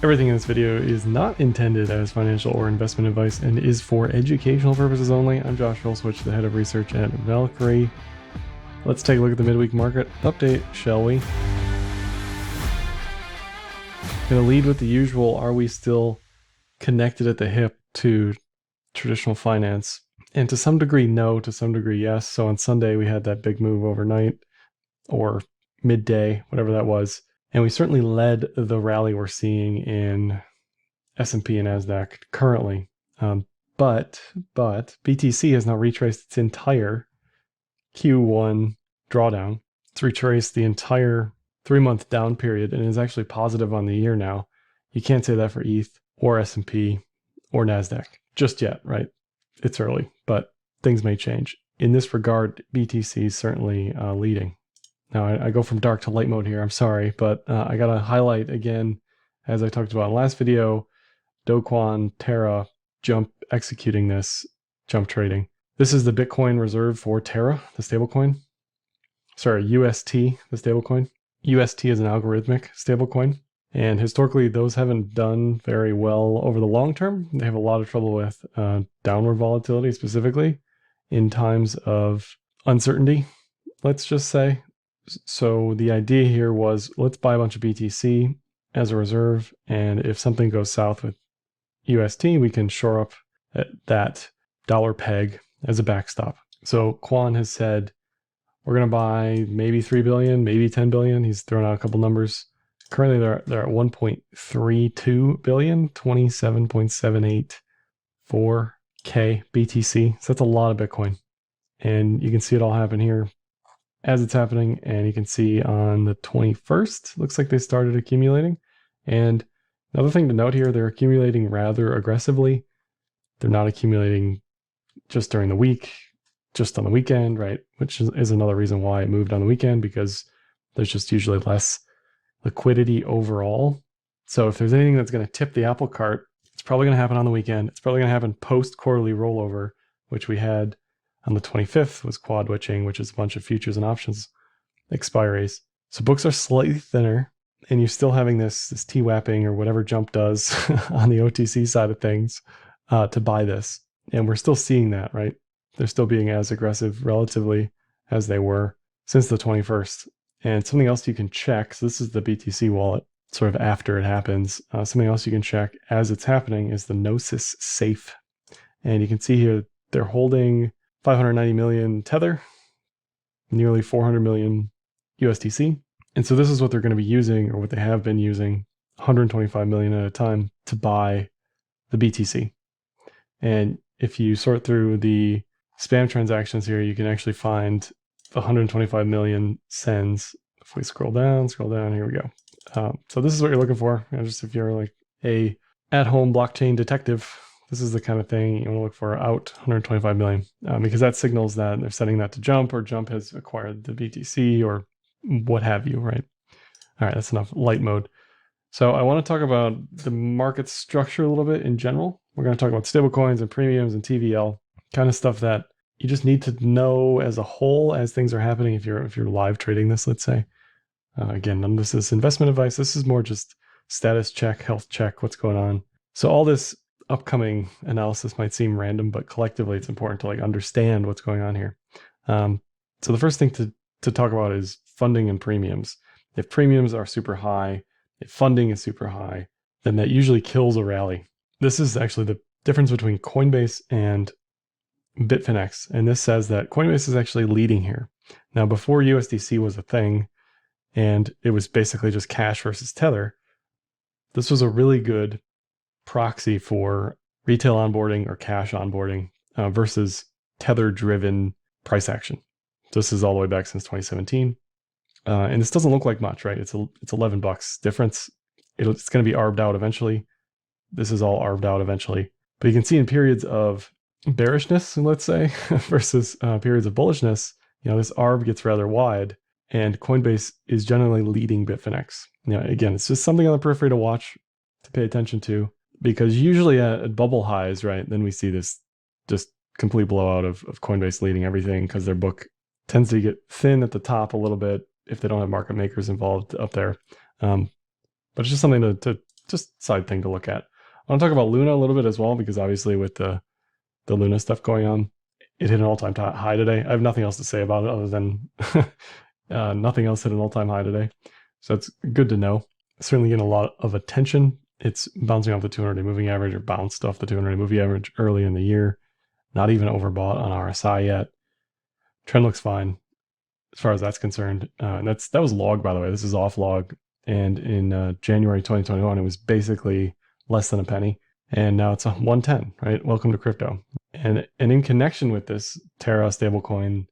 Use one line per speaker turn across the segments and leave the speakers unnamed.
Everything in this video is not intended as financial or investment advice and is for educational purposes only. I'm Josh Olszewicz, the head of research at Valkyrie. Let's take a look at the midweek market update, shall we? Gonna lead with the usual, are we still connected at the hip to traditional finance? And to some degree, no, to some degree, yes. So on Sunday, we had that big move overnight or midday, whatever that was. And we certainly led the rally we're seeing in S&P and NASDAQ currently. But BTC has now retraced its entire Q1 drawdown. It's retraced the entire 3-month down period and is actually positive on the year now. You can't say that for ETH or S&P or NASDAQ just yet, right? It's early, but things may change. In this regard, BTC is certainly leading. Now, I go from dark to light mode here, I'm sorry, but I got to highlight again, as I talked about in the last video, Do Kwon, Terra, jump executing this jump trading. This is the Bitcoin reserve for Terra, the stablecoin. Sorry, UST, the stablecoin. UST is an algorithmic stablecoin, and historically those haven't done very well over the long term. They have a lot of trouble with downward volatility, specifically in times of uncertainty, let's just say. So the idea here was, let's buy a bunch of BTC as a reserve, and if something goes south with UST, we can shore up that dollar peg as a backstop. So Kwon has said, we're going to buy maybe 3 billion, maybe 10 billion. He's thrown out a couple numbers. Currently, they're at 1.32 billion, 27.784K BTC. So that's a lot of Bitcoin. And you can see it all happen here as it's happening, and you can see on the 21st, looks like they started accumulating. And another thing to note here, they're accumulating rather aggressively. They're not accumulating just during the week, just on the weekend, right? Which is another reason why it moved on the weekend, because there's just usually less liquidity overall. So if there's anything that's going to tip the apple cart, it's probably going to happen on the weekend. It's probably going to happen post-quarterly rollover, which we had on the 25th was quad witching, which is a bunch of futures and options expiries. So books are slightly thinner, and you're still having this TWAPing or whatever jump does on the OTC side of things to buy this. And we're still seeing that, right? They're still being as aggressive relatively as they were since the 21st. And something else you can check, so this is the BTC wallet, sort of after it happens. Something else you can check as it's happening is the Gnosis safe. And you can see here they're holding 590 million Tether, nearly 400 million USDC. And so this is what they're going to be using, or what they have been using, 125 million at a time to buy the BTC. And if you sort through the spam transactions here, you can actually find the 125 million sends. If we scroll down, here we go. So this is what you're looking for. Just if you're like a at-home blockchain detective, this is the kind of thing you want to look for, out 125 million, because that signals that they're setting that to jump, or jump has acquired the BTC, or what have you, right? All right, that's enough light mode. So I want to talk about the market structure a little bit in general. We're going to talk about stablecoins and premiums and TVL, kind of stuff that you just need to know as a whole as things are happening. If you're live trading this, let's say, again, none of this is investment advice. This is more just status check, health check, what's going on. So all this upcoming analysis might seem random, but collectively it's important to understand what's going on here. So the first thing to talk about is funding and premiums. If premiums are super high, if funding is super high, then that usually kills a rally. This is actually the difference between Coinbase and Bitfinex, and this says that Coinbase is actually leading here. Now, before USDC was a thing, and it was basically just cash versus Tether, this was a really good proxy for retail onboarding or cash onboarding versus Tether-driven price action. This is all the way back since 2017, and this doesn't look like much, right? It's $11 difference. It's going to be arbed out eventually. This is all arbed out eventually, but you can see in periods of bearishness, let's say, versus periods of bullishness, this arb gets rather wide, and Coinbase is generally leading Bitfinex. Again, it's just something on the periphery to watch, to pay attention to. Because usually at bubble highs, right, then we see this just complete blowout of Coinbase leading everything, because their book tends to get thin at the top a little bit if they don't have market makers involved up there. But it's just something to just side thing to look at. I want to talk about Luna a little bit as well, because obviously with the Luna stuff going on, it hit an all-time high today. I have nothing else to say about it other than nothing else hit an all-time high today. So that's good to know. Certainly getting a lot of attention. It's bouncing off the 200-day moving average, or bounced off the 200-day moving average early in the year. Not even overbought on RSI yet. Trend looks fine as far as that's concerned. And that was log, by the way. This is off log. And in January 2021, it was basically less than a penny. And now it's a 110, right? Welcome to crypto. And in connection with this Terra stablecoin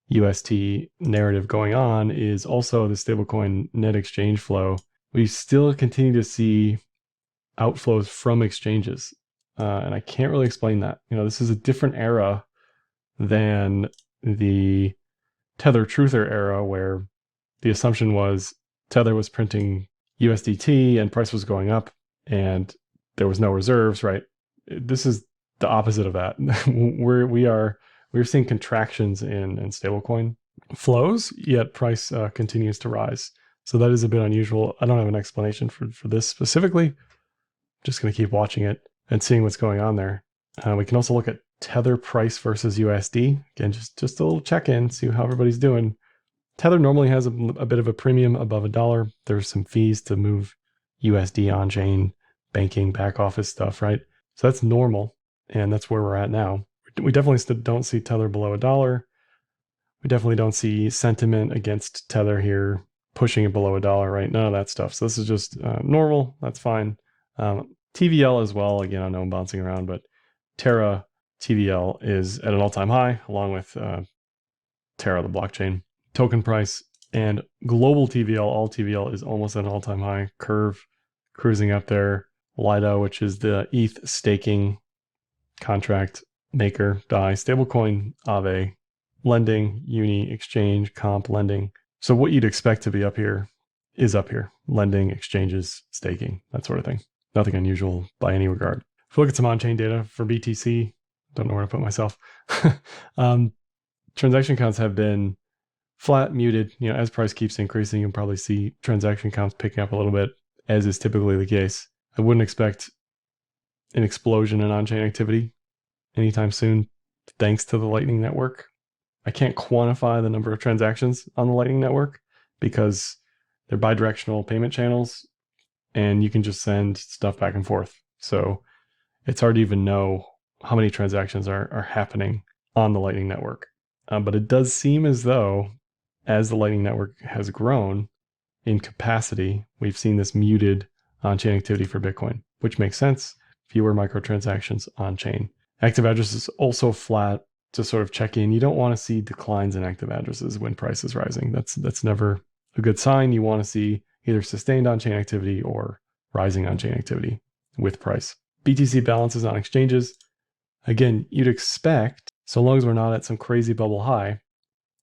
UST narrative going on is also the stablecoin net exchange flow. We still continue to see outflows from exchanges. And I can't really explain that. This is a different era than the Tether Truther era, where the assumption was Tether was printing USDT and price was going up and there was no reserves, right? This is the opposite of that. We're seeing contractions in stablecoin flows, yet price continues to rise. So that is a bit unusual. I don't have an explanation for this specifically. I'm just going to keep watching it and seeing what's going on there. We can also look at Tether price versus USD. Again, just a little check-in, see how everybody's doing. Tether normally has a bit of a premium above $1. There's some fees to move USD on-chain, banking, back office stuff, right? So that's normal, and that's where we're at now. We definitely still don't see Tether below $1. We definitely don't see sentiment against Tether here pushing it below $1, right? None of that stuff. So this is just normal. That's fine. TVL as well. Again, I know I'm bouncing around, but Terra TVL is at an all-time high, along with Terra, the blockchain token price, and global TVL, all TVL is almost at an all-time high. Curve cruising up there. Lido, which is the ETH staking contract maker, DAI, stablecoin, Aave, lending, uni, exchange, comp, lending. So what you'd expect to be up here is up here. Lending, exchanges, staking, that sort of thing. Nothing unusual by any regard. If we look at some on-chain data for BTC, don't know where to put myself. Transaction counts have been flat, muted. As price keeps increasing, you'll probably see transaction counts picking up a little bit, as is typically the case. I wouldn't expect an explosion in on-chain activity anytime soon, thanks to the Lightning Network. I can't quantify the number of transactions on the Lightning Network because they're bidirectional payment channels, and you can just send stuff back and forth. So it's hard to even know how many transactions are happening on the Lightning Network. But it does seem as though, as the Lightning Network has grown in capacity, we've seen this muted on-chain activity for Bitcoin, which makes sense. Fewer microtransactions on-chain. Active addresses also flat. To sort of check in, you don't want to see declines in active addresses when price is rising. That's never a good sign. You want to see either sustained on-chain activity or rising on-chain activity with price. BTC balances on exchanges. Again, you'd expect, so long as we're not at some crazy bubble high,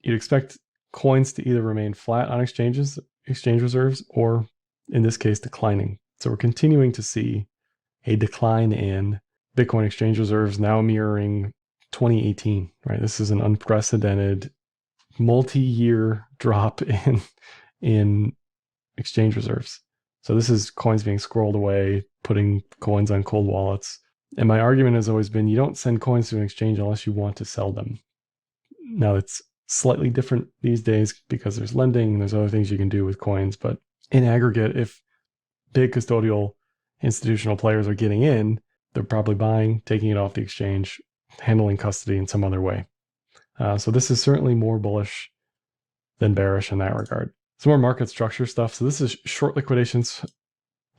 you'd expect coins to either remain flat on exchanges, exchange reserves, or in this case, declining. So we're continuing to see a decline in Bitcoin exchange reserves, now mirroring 2018, right? This is an unprecedented multi-year drop in exchange reserves. So this is coins being scrolled away, putting coins on cold wallets. And my argument has always been, you don't send coins to an exchange unless you want to sell them. Now it's slightly different these days because there's lending and there's other things you can do with coins. But in aggregate, if big custodial institutional players are getting in, they're probably buying, taking it off the exchange, handling custody in some other way. So this is certainly more bullish than bearish in that regard. Some more market structure stuff. So this is short liquidations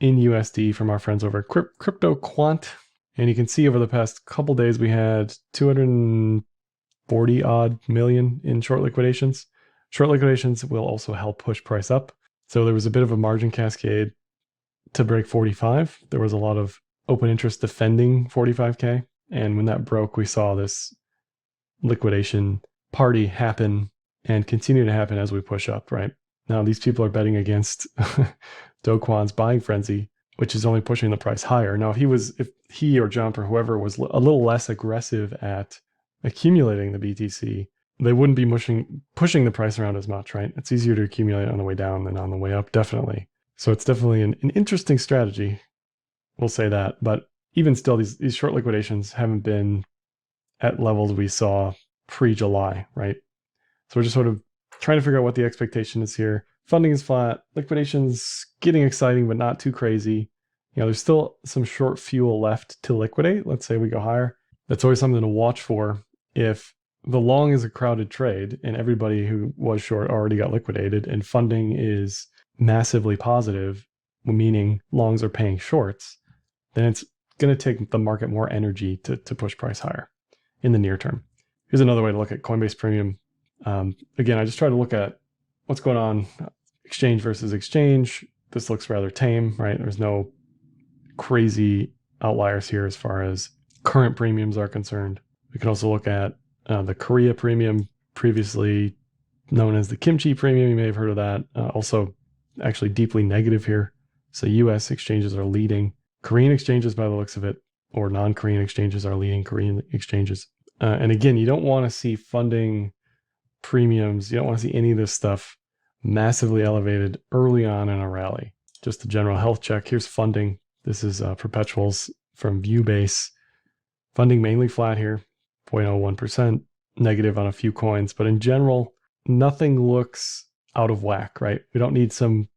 in USD from our friends over at Crypto Quant. And you can see over the past couple days, we had 240 odd million in short liquidations. Short liquidations will also help push price up. So there was a bit of a margin cascade to break 45. There was a lot of open interest defending 45K. And when that broke, we saw this liquidation party happen and continue to happen as we push up, right? Now, these people are betting against Do Kwon's buying frenzy, which is only pushing the price higher. Now, if he or Jump or whoever was a little less aggressive at accumulating the BTC, they wouldn't be pushing the price around as much, right? It's easier to accumulate on the way down than on the way up, definitely. So it's definitely an interesting strategy. We'll say that. But even still, these short liquidations haven't been at levels we saw pre-July, right? So we're just sort of trying to figure out what the expectation is here. Funding is flat. Liquidation's getting exciting, but not too crazy. You know, there's still some short fuel left to liquidate. Let's say we go higher. That's always something to watch for. If the long is a crowded trade and everybody who was short already got liquidated and funding is massively positive, meaning longs are paying shorts, then it's going to take the market more energy to push price higher in the near term. Here's another way to look at Coinbase Premium. Again, I just try to look at what's going on exchange versus exchange. This looks rather tame, right? There's no crazy outliers here as far as current premiums are concerned. We can also look at the Korea premium, previously known as the kimchi premium. You may have heard of that. Also actually deeply negative here. So US exchanges are leading. Korean exchanges, by the looks of it, or non-Korean exchanges are leading Korean exchanges. And again, you don't want to see funding premiums. You don't want to see any of this stuff massively elevated early on in a rally. Just a general health check. Here's funding. This is perpetuals from Viewbase. Funding mainly flat here, 0.01%, negative on a few coins. But in general, nothing looks out of whack, right? We don't need some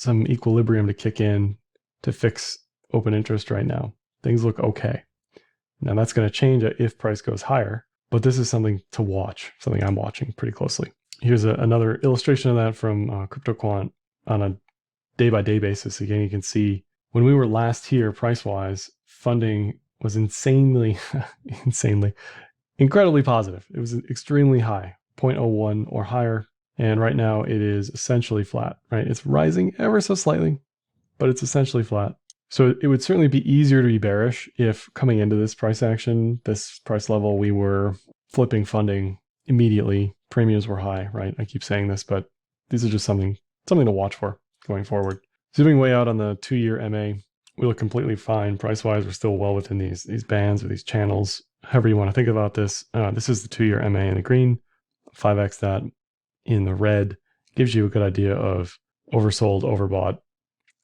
equilibrium to kick in to fix open interest right now. Things look okay. Now that's going to change if price goes higher, but this is something to watch, something I'm watching pretty closely. Here's another illustration of that from CryptoQuant on a day-by-day basis. Again, you can see when we were last here price-wise, funding was incredibly positive. It was extremely high, 0.01 or higher. And right now it is essentially flat, right? It's rising ever so slightly, but it's essentially flat. So it would certainly be easier to be bearish if coming into this price action, this price level, we were flipping funding immediately. Premiums were high, right? I keep saying this, but these are just something to watch for going forward. Zooming way out on the 2-year MA, we look completely fine. Price-wise, we're still well within these bands or these channels. However you want to think about this, this is the 2-year MA in the green, 5x that in the red. Gives you a good idea of oversold, overbought.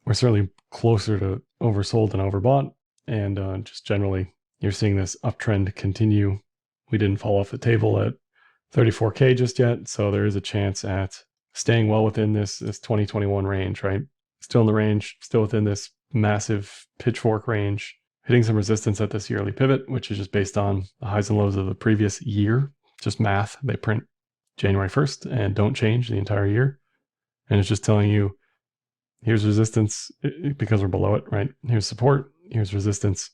We're certainly closer to oversold than overbought. And just generally, you're seeing this uptrend continue. We didn't fall off the table at 34K just yet. So there is a chance at staying well within this 2021 range, right? Still in the range, still within this massive pitchfork range, hitting some resistance at this yearly pivot, which is just based on the highs and lows of the previous year. Just math. They print January 1st and don't change the entire year. And it's just telling you, here's resistance because we're below it, right? Here's support, here's resistance,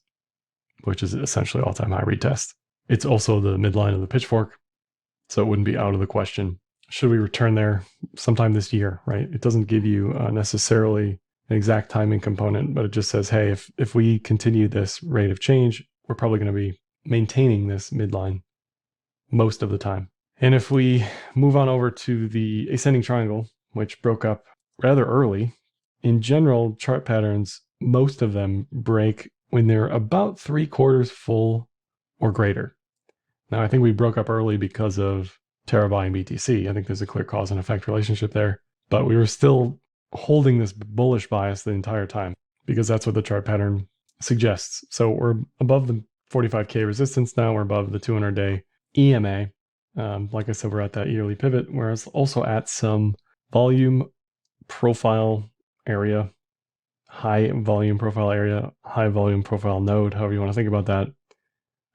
which is essentially all-time high retest. It's also the midline of the pitchfork, so it wouldn't be out of the question. Should we return there sometime this year, right? It doesn't give you necessarily an exact timing component, but it just says, hey, if we continue this rate of change, we're probably going to be maintaining this midline most of the time. And if we move on over to the ascending triangle, which broke up rather early, in general, chart patterns, most of them break when they're about 3/4 full or greater. Now, I think we broke up early because of Terra and BTC. I think there's a clear cause and effect relationship there, but we were still holding this bullish bias the entire time because that's what the chart pattern suggests. So we're above the 45K resistance now. We're above the 200-day EMA. Like I said, we're at that yearly pivot, whereas also at some volume profile area, high volume profile area, high volume profile node, however you want to think about that.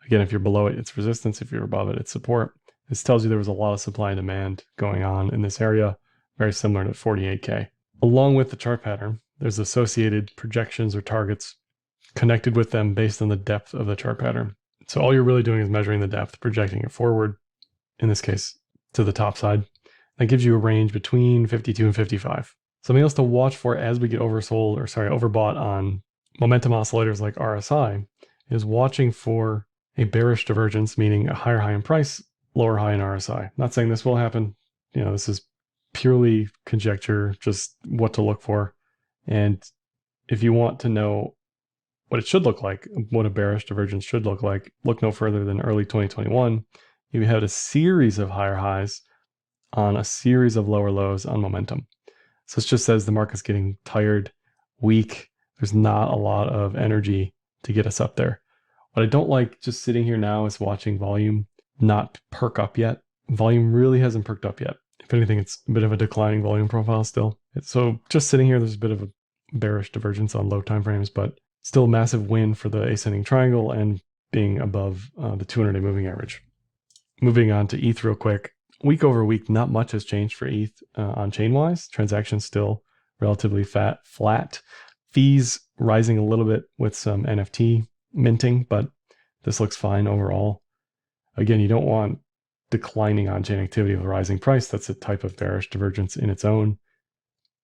Again, if you're below it, it's resistance. If you're above it, it's support. This tells you there was a lot of supply and demand going on in this area, very similar to 48K. Along with the chart pattern, there's associated projections or targets connected with them based on the depth of the chart pattern. So all you're really doing is measuring the depth, projecting it forward, in this case, to the top side. That gives you a range between 52 and 55. Something else to watch for as we get overbought on momentum oscillators like RSI is watching for a bearish divergence, meaning a higher high in price, lower high in RSI. Not saying this will happen. You know, this is purely conjecture, just what to look for. And if you want to know what it should look like, what a bearish divergence should look like, look no further than early 2021. You had a series of higher highs on a series of lower lows on momentum. So it just says the market's getting tired, weak. There's not a lot of energy to get us up there. What I don't like just sitting here now is watching volume not perk up yet. Volume really hasn't perked up yet. If anything, it's a bit of a declining volume profile still. So just sitting here, there's a bit of a bearish divergence on low time frames, but still a massive win for the ascending triangle and being above the 200-day moving average. Moving on to ETH real quick. Week over week, not much has changed for ETH on chain-wise. Transactions still relatively flat. Fees rising a little bit with some NFT minting, but this looks fine overall. Again, you don't want declining on-chain activity with a rising price. That's a type of bearish divergence in its own.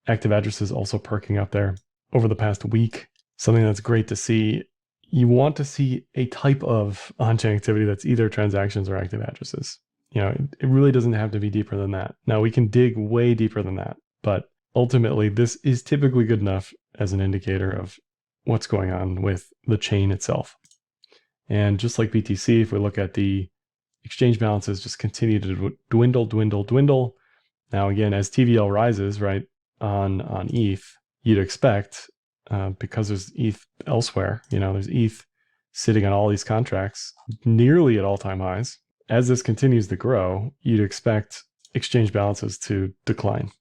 Active addresses also perking up there over the past week. Something that's great to see. You want to see a type of on-chain activity that's either transactions or active addresses. It really doesn't have to be deeper than that. Now, we can dig way deeper than that, but ultimately, this is typically good enough as an indicator of what's going on with the chain itself. And just like BTC, if we look at the exchange balances, just continue to dwindle. Now, again, as TVL rises, right, on ETH, you'd expect, because there's ETH elsewhere, there's ETH sitting on all these contracts nearly at all-time highs. As this continues to grow, you'd expect exchange balances to decline.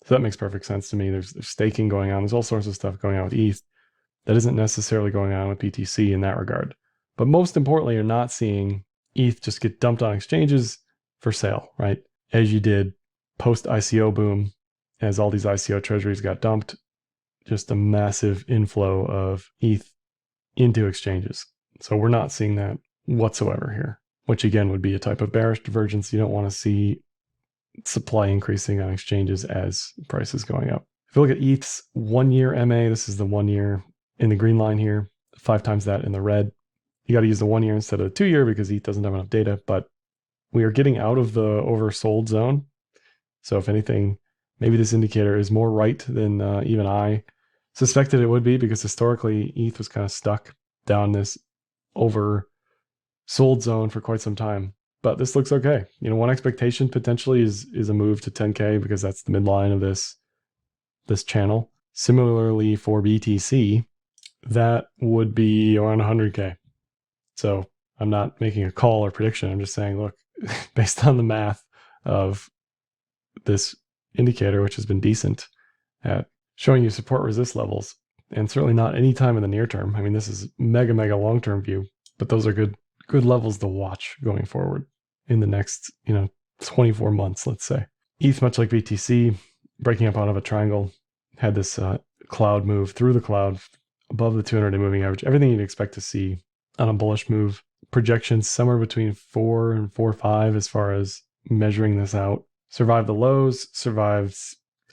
So that makes perfect sense to me. There's staking going on. There's all sorts of stuff going on with ETH that isn't necessarily going on with BTC in that regard. But most importantly, you're not seeing ETH just get dumped on exchanges for sale, right? As you did post-ICO boom, as all these ICO treasuries got dumped, just a massive inflow of ETH into exchanges. So we're not seeing that whatsoever here, which again would be a type of bearish divergence. You don't want to see supply increasing on exchanges as prices going up. If you look at ETH's 1 year MA, this is the 1 year in the green line here, 5 times that in the red. You got to use the 1 year instead of the 2 year because ETH doesn't have enough data, but we are getting out of the oversold zone. So if anything, maybe this indicator is more right than even I suspected it would be, because historically ETH was kind of stuck down this oversold zone for quite some time. But this looks okay. One expectation potentially is a move to 10K because that's the midline of this channel. Similarly for BTC, that would be around 100K. So I'm not making a call or prediction. I'm just saying, look, based on the math of this indicator, which has been decent at showing you support resist levels, and certainly not any time in the near term. I mean, this is mega long-term view, but those are good levels to watch going forward in the next, 24 months, let's say. ETH, much like BTC, breaking up out of a triangle, had this cloud move through the cloud above the 200-day moving average. Everything you'd expect to see on a bullish move. Projections somewhere between 4 and 4.5 as far as measuring this out. Survived the lows, survived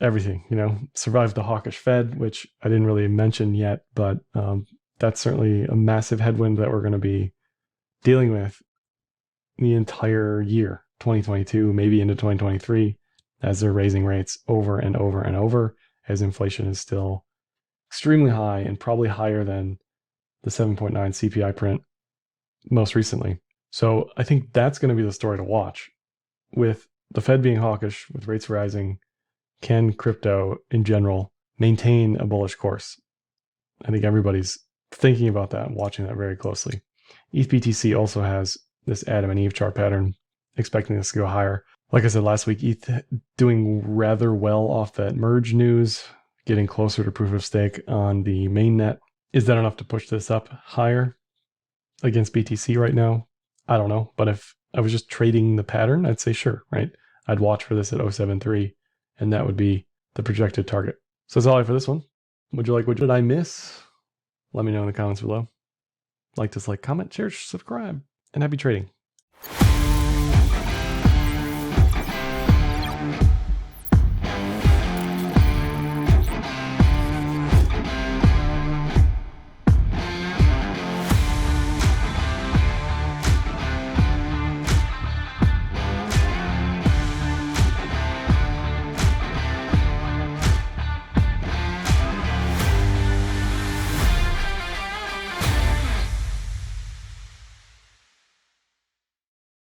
everything, survived the hawkish Fed, which I didn't really mention yet, but that's certainly a massive headwind that we're going to be dealing with the entire year, 2022, maybe into 2023, as they're raising rates over and over, as inflation is still extremely high and probably higher than the 7.9 CPI print most recently. So I think that's going to be the story to watch. With the Fed being hawkish, with rates rising, can crypto in general maintain a bullish course? I think everybody's thinking about that and watching that very closely. ETH BTC also has this Adam and Eve chart pattern, expecting this to go higher. Like I said last week, ETH doing rather well off that merge news, getting closer to proof of stake on the mainnet. Is that enough to push this up higher against BTC right now? I don't know. But if I was just trading the pattern, I'd say sure, right? I'd watch for this at 0.73, and that would be the projected target. So that's all I have for this one. What did I miss? Let me know in the comments below. Like, dislike, comment, share, subscribe, and happy trading.